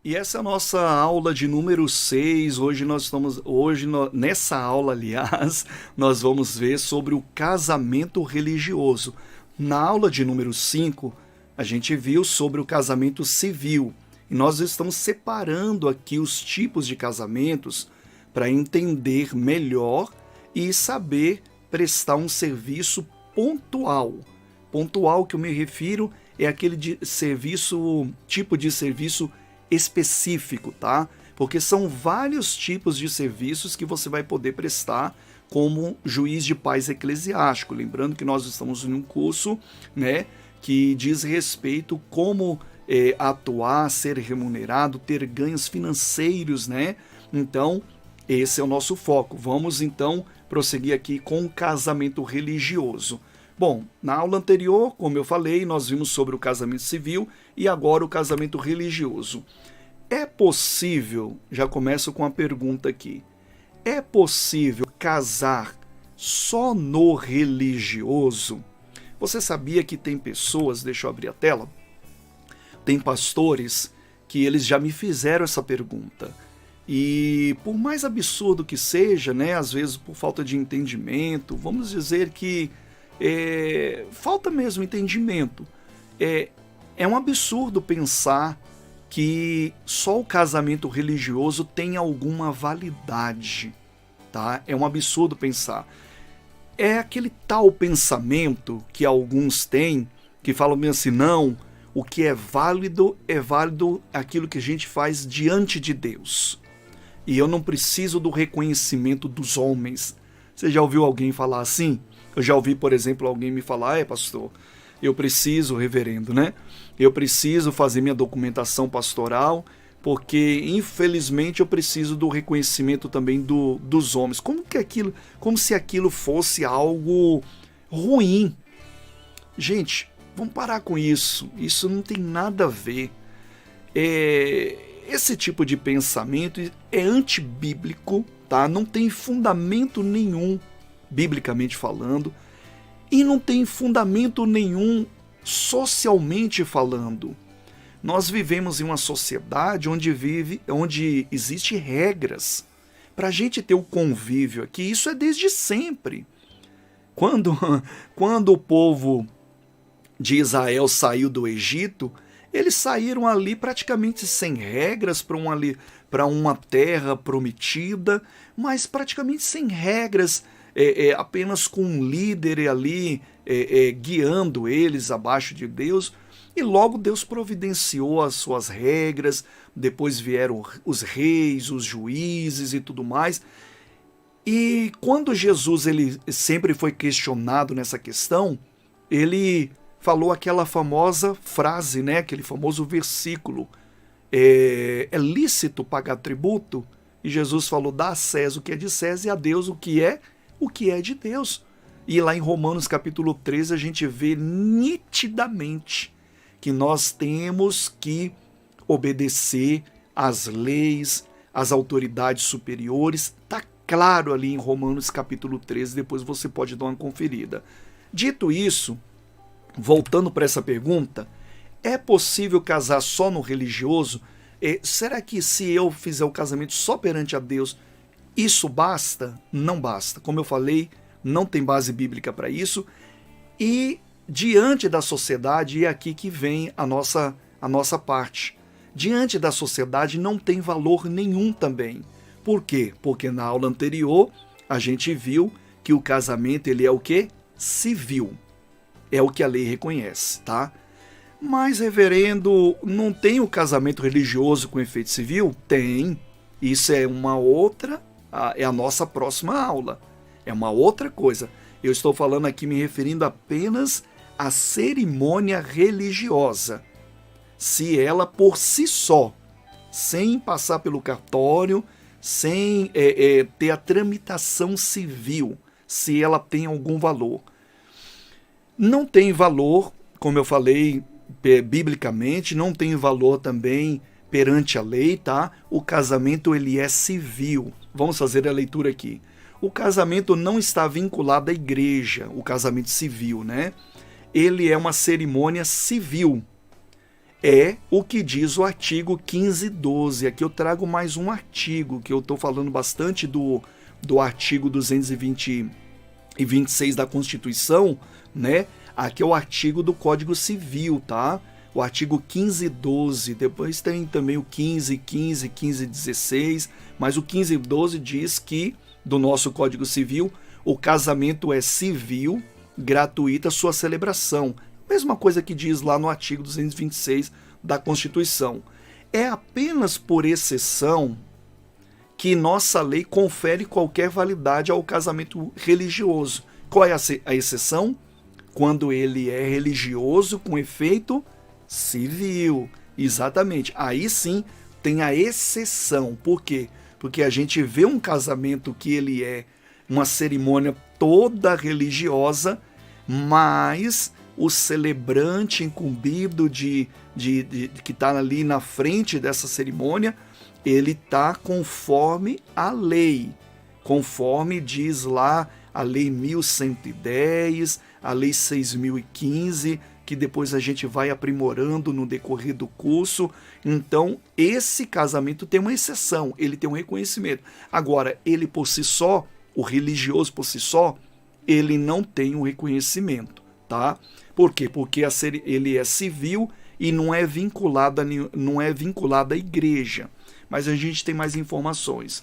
E essa é a nossa aula de número 6. Nessa aula, aliás, nós vamos ver sobre o casamento religioso. Na aula de número 5, a gente viu sobre o casamento civil. E nós estamos separando aqui os tipos de casamentos para entender melhor e saber prestar um serviço pontual. Pontual que eu me refiro é aquele tipo de serviço específico, tá? Porque são vários tipos de serviços que você vai poder prestar como juiz de paz eclesiástico. Lembrando que nós estamos em um curso, né, que diz respeito como atuar, ser remunerado, ter ganhos financeiros, né? Então, esse é o nosso foco. Vamos então prosseguir aqui com o casamento religioso. Bom, na aula anterior, como eu falei, nós vimos sobre o casamento civil e agora o casamento religioso. É possível, já começo com a pergunta aqui, é possível casar só no religioso? Você sabia que tem pessoas, deixa eu abrir a tela, tem pastores que eles já me fizeram essa pergunta. E por mais absurdo que seja, né, às vezes por falta de entendimento, vamos dizer que falta mesmo entendimento. É um absurdo pensar que só o casamento religioso tem alguma validade, tá? É um absurdo pensar. É aquele tal pensamento que alguns têm, que falam bem assim, não, o que é válido aquilo que a gente faz diante de Deus. E eu não preciso do reconhecimento dos homens. Você já ouviu alguém falar assim? Eu já ouvi, por exemplo, alguém me falar, pastor, eu preciso, reverendo, né? Eu preciso fazer minha documentação pastoral, porque, infelizmente, eu preciso do reconhecimento também dos homens. Como se aquilo fosse algo ruim. Gente, vamos parar com isso. Isso não tem nada a ver. Esse tipo de pensamento é antibíblico, tá? Não tem fundamento nenhum, biblicamente falando, e não tem fundamento nenhum socialmente falando. Nós vivemos em uma sociedade onde existem regras para a gente ter o convívio aqui. Isso é desde sempre. Quando o povo de Israel saiu do Egito, eles saíram ali praticamente sem regras para uma terra prometida, mas praticamente sem regras, apenas com um líder ali guiando eles abaixo de Deus. E logo Deus providenciou as suas regras, depois vieram os reis, os juízes e tudo mais. E quando Jesus ele sempre foi questionado nessa questão, ele falou aquela famosa frase, né? Aquele famoso versículo, é lícito pagar tributo? E Jesus falou, dá a César o que é de César e a Deus o que é de Deus. E lá em Romanos capítulo 13 a gente vê nitidamente que nós temos que obedecer às leis, às autoridades superiores. Está claro ali em Romanos capítulo 13, depois você pode dar uma conferida. Dito isso, voltando para essa pergunta, é possível casar só no religioso? Será que se eu fizer o casamento só perante a Deus, isso basta? Não basta. Como eu falei, não tem base bíblica para isso. E diante da sociedade, é aqui que vem a nossa parte. Diante da sociedade não tem valor nenhum também. Por quê? Porque na aula anterior a gente viu que o casamento ele é o quê? Civil. É o que a lei reconhece, tá? Mas, reverendo, não tem o casamento religioso com efeito civil? Tem. Isso é uma outra, é a nossa próxima aula. É uma outra coisa. Eu estou falando aqui me referindo apenas à cerimônia religiosa. Se ela por si só, sem passar pelo cartório, sem ter a tramitação civil, se ela tem algum valor. Não tem valor, como eu falei, biblicamente, não tem valor também perante a lei, tá? O casamento ele é civil. Vamos fazer a leitura aqui. O casamento não está vinculado à igreja, o casamento civil, né? Ele é uma cerimônia civil. é o que diz o artigo 1512. Aqui eu trago mais um artigo, que eu estou falando bastante do artigo 220 e 26 da Constituição, né? Aqui é o artigo do Código Civil, tá? O artigo 1512, depois tem também o 1515, 1516, mas o 1512 diz que, do nosso Código Civil, o casamento é civil, gratuita sua celebração. Mesma coisa que diz lá no artigo 226 da Constituição. É apenas por exceção que nossa lei confere qualquer validade ao casamento religioso. Qual é a exceção? Quando ele é religioso com efeito civil. Exatamente. Aí sim tem a exceção. Por quê? Porque a gente vê um casamento que ele é uma cerimônia toda religiosa, mas o celebrante incumbido que está ali na frente dessa cerimônia, ele está conforme a lei, conforme diz lá a lei 1110, a lei 6015, que depois a gente vai aprimorando no decorrer do curso. Então, esse casamento tem uma exceção, ele tem um reconhecimento. Agora, ele por si só, o religioso por si só, ele não tem um reconhecimento, tá? Por quê? Porque ele é civil e não é vinculado à igreja. Mas a gente tem mais informações.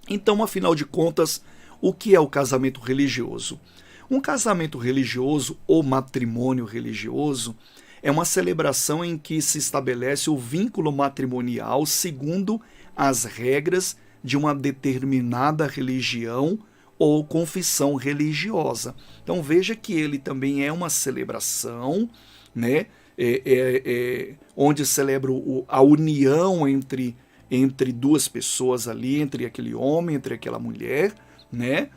Então, afinal de contas, o que é o casamento religioso? Um casamento religioso ou matrimônio religioso é uma celebração em que se estabelece o vínculo matrimonial segundo as regras de uma determinada religião ou confissão religiosa. Então veja que ele também é uma celebração, né? Onde celebra a união entre duas pessoas ali, entre aquele homem, entre aquela mulher, né?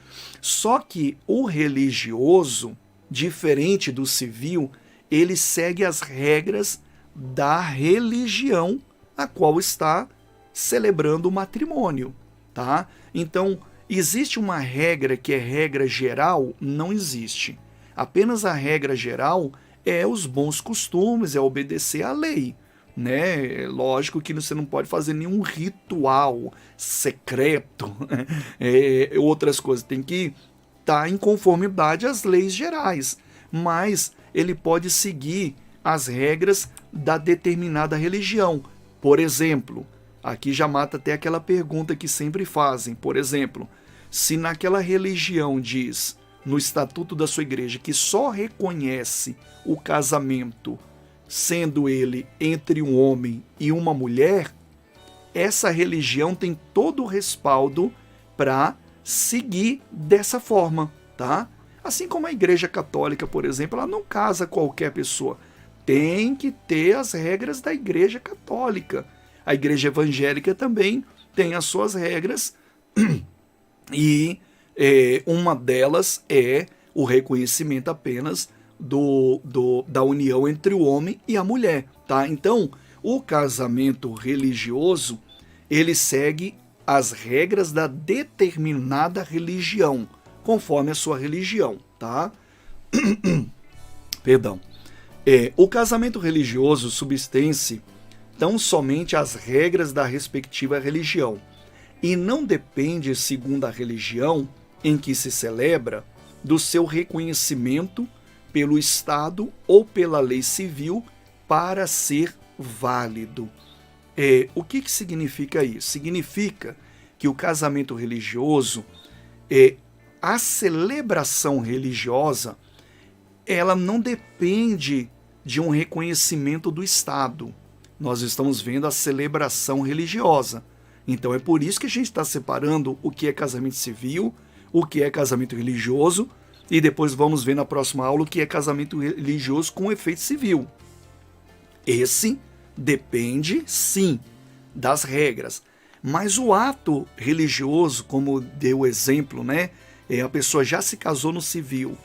Só que o religioso, diferente do civil, ele segue as regras da religião a qual está celebrando o matrimônio, tá? Então, existe uma regra que é regra geral? Não existe. Apenas a regra geral é os bons costumes, é obedecer à lei, né? Lógico que você não pode fazer nenhum ritual secreto, outras coisas, tem que estar em conformidade às leis gerais, mas ele pode seguir as regras da determinada religião. Por exemplo, aqui já mata até aquela pergunta que sempre fazem, por exemplo, se naquela religião diz, no estatuto da sua igreja, que só reconhece o casamento sendo ele entre um homem e uma mulher, essa religião tem todo o respaldo para seguir dessa forma, tá? Assim como a Igreja Católica, por exemplo, ela não casa qualquer pessoa. Tem que ter as regras da Igreja Católica. A Igreja Evangélica também tem as suas regras e uma delas é o reconhecimento apenas da união entre o homem e a mulher, tá? Então, o casamento religioso, ele segue as regras da determinada religião, conforme a sua religião, tá? Perdão. O casamento religioso substence tão somente as regras da respectiva religião e não depende, segundo a religião em que se celebra, do seu reconhecimento pelo Estado ou pela lei civil para ser válido. O que significa isso? Significa que o casamento religioso, a celebração religiosa, ela não depende de um reconhecimento do Estado. Nós estamos vendo a celebração religiosa. Então é por isso que a gente está separando o que é casamento civil, o que é casamento religioso, e depois vamos ver na próxima aula o que é casamento religioso com efeito civil. Esse depende, sim, das regras. Mas o ato religioso, como deu o exemplo, né? A pessoa já se casou no civil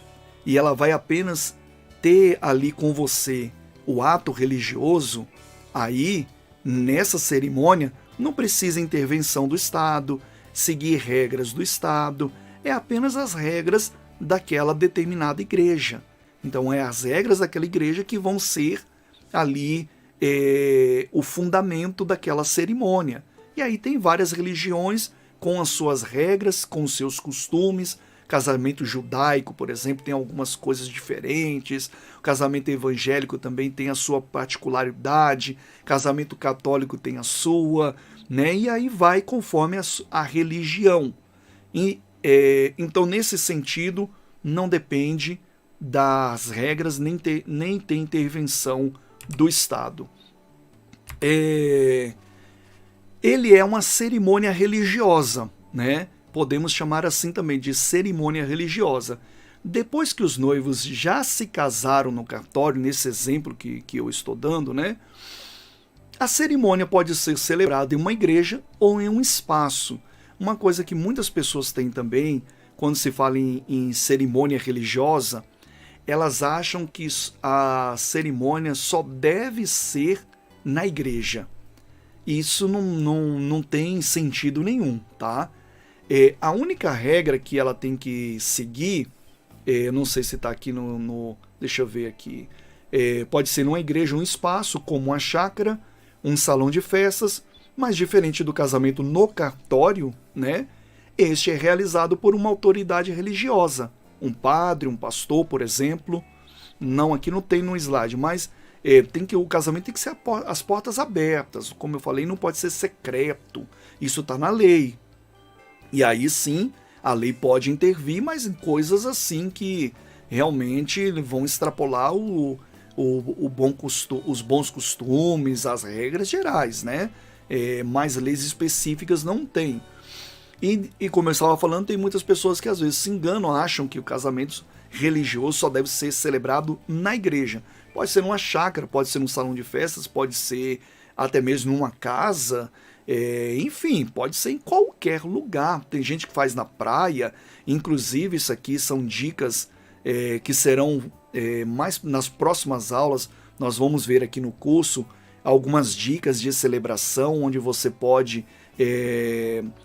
e ela vai apenas ter ali com você o ato religioso, aí, nessa cerimônia, não precisa intervenção do Estado, seguir regras do Estado, é apenas as regras daquela determinada igreja. Então, as regras daquela igreja que vão ser ali o fundamento daquela cerimônia. E aí tem várias religiões com as suas regras, com os seus costumes. Casamento judaico, por exemplo, tem algumas coisas diferentes. O casamento evangélico também tem a sua particularidade. Casamento católico tem a sua, né? E aí vai conforme a religião. E, então, nesse sentido, não depende das regras, nem tem intervenção do Estado. Ele é uma cerimônia religiosa, né? Podemos chamar assim também de cerimônia religiosa. Depois que os noivos já se casaram no cartório, nesse exemplo que eu estou dando, né? A cerimônia pode ser celebrada em uma igreja ou em um espaço. Uma coisa que muitas pessoas têm também, quando se fala em cerimônia religiosa, elas acham que a cerimônia só deve ser na igreja. Isso não tem sentido nenhum, tá? A única regra que ela tem que seguir, não sei se está aqui deixa eu ver aqui, pode ser numa igreja, um espaço, como uma chácara, um salão de festas, mas diferente do casamento no cartório, né? Este é realizado por uma autoridade religiosa, um padre, um pastor, por exemplo. Não, aqui não tem no slide, mas o casamento tem que ser as portas abertas, como eu falei, não pode ser secreto, isso está na lei. E aí sim, a lei pode intervir, mas em coisas assim que realmente vão extrapolar os bons costumes, as regras gerais, né? Mas leis específicas não tem. E como eu estava falando, tem muitas pessoas que às vezes se enganam, acham que o casamento religioso só deve ser celebrado na igreja. Pode ser numa chácara, pode ser num salão de festas, pode ser até mesmo numa casa. Enfim, pode ser em qualquer lugar. Tem gente que faz na praia. Inclusive, isso aqui são dicas que serão mais nas próximas aulas. Nós vamos ver aqui no curso algumas dicas de celebração, onde você pode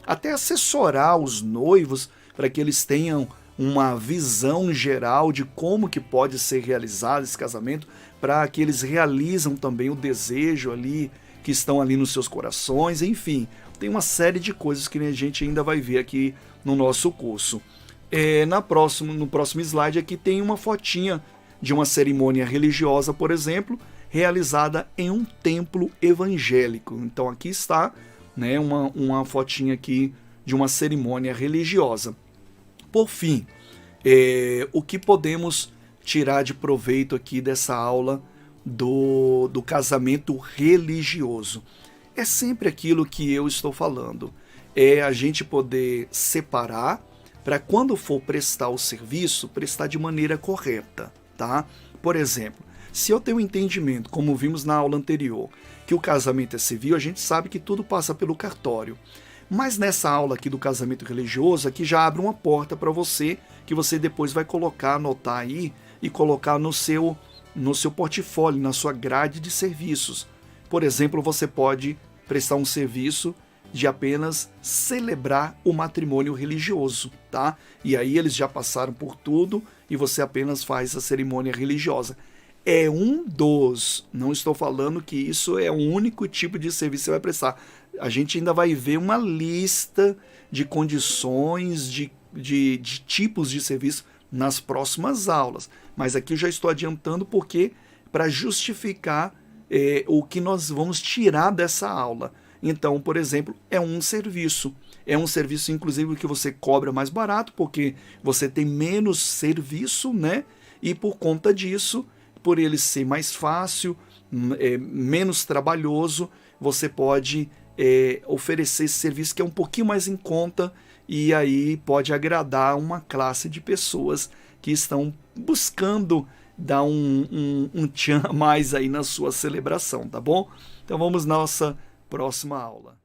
até assessorar os noivos para que eles tenham uma visão geral de como que pode ser realizado esse casamento, para que eles realizam também o desejo ali que estão ali nos seus corações. Enfim, tem uma série de coisas que a gente ainda vai ver aqui no nosso curso. No próximo slide aqui tem uma fotinha de uma cerimônia religiosa, por exemplo, realizada em um templo evangélico. Então aqui está, né, uma fotinha aqui de uma cerimônia religiosa. Por fim, o que podemos tirar de proveito aqui dessa aula do casamento religioso? É sempre aquilo que eu estou falando. É a gente poder separar para quando for prestar o serviço, prestar de maneira correta, tá? Por exemplo, se eu tenho um entendimento, como vimos na aula anterior, que o casamento é civil, a gente sabe que tudo passa pelo cartório. Mas nessa aula aqui do casamento religioso, aqui já abre uma porta para você, que você depois vai anotar aí e colocar no seu portfólio, na sua grade de serviços. Por exemplo, você pode prestar um serviço de apenas celebrar o matrimônio religioso, tá? E aí eles já passaram por tudo e você apenas faz a cerimônia religiosa. É não estou falando que isso é o único tipo de serviço que você vai prestar. A gente ainda vai ver uma lista de condições, de tipos de serviço nas próximas aulas. Mas aqui eu já estou adiantando porque para justificar o que nós vamos tirar dessa aula. Então, por exemplo, é um serviço. É um serviço, inclusive, que você cobra mais barato, porque você tem menos serviço, né? E por conta disso, por ele ser mais fácil, menos trabalhoso, você pode oferecer esse serviço que é um pouquinho mais em conta e aí pode agradar uma classe de pessoas que estão buscando dar um tchan a mais aí na sua celebração, tá bom? Então vamos na nossa próxima aula.